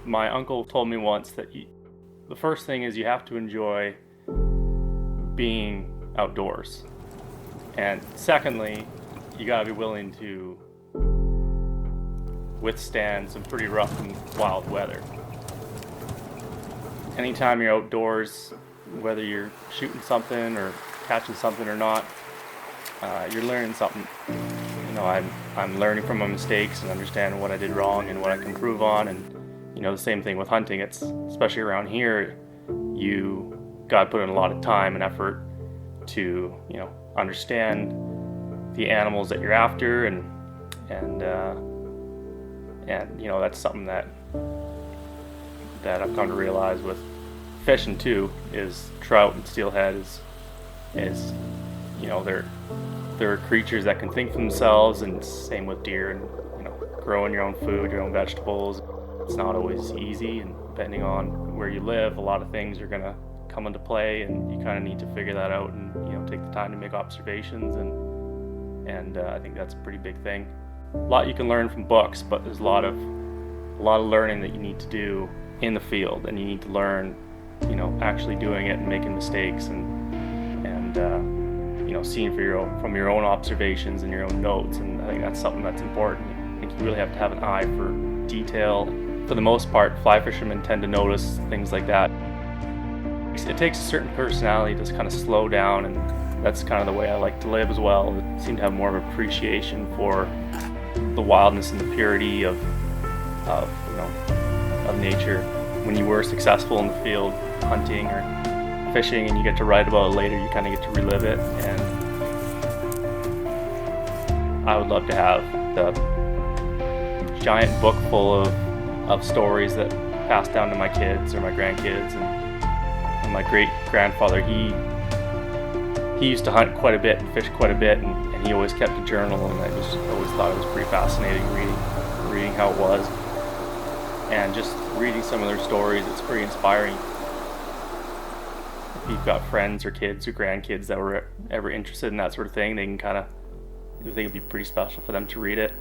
My uncle told me once that the first thing is you have to enjoy being outdoors. And secondly, you gotta be willing to withstand some pretty rough and wild weather. Anytime you're outdoors, whether you're shooting something or catching something or not, you're learning something. You know, I'm learning from my mistakes and understanding what I did wrong and what I can improve on. And you know, the same thing with hunting. It's especially around here, you gotta put in a lot of time and effort to, you know, understand the animals that you're after, and you know, that's something that I've come to realize with fishing too, is trout and steelhead is you know, they're creatures that can think for themselves, and same with deer, and you know, growing your own food, your own vegetables. It's not always easy, and depending on where you live, a lot of things are gonna come into play, and you kind of need to figure that out, and you know, take the time to make observations, and I think that's a pretty big thing. A lot you can learn from books, but there's a lot of learning that you need to do in the field, and you need to learn, you know, actually doing it and making mistakes, and you know, seeing from your own observations and your own notes. And I think that's something that's important. I think you really have to have an eye for detail. For the most part, fly fishermen tend to notice things like that. It takes a certain personality to kind of slow down, and that's kind of the way I like to live as well. I seem to have more of appreciation for the wildness and the purity of you know, of nature. When you were successful in the field hunting or fishing and you get to write about it later, you kind of get to relive it. And I would love to have the giant book full of stories that pass down to my kids or my grandkids. And my great grandfather, he used to hunt quite a bit and fish quite a bit, and he always kept a journal, and I just always thought it was pretty fascinating reading how it was, and just reading some of their stories. It's pretty inspiring. If you've got friends or kids or grandkids that were ever interested in that sort of thing, they can kind of, I think it'd be pretty special for them to read it.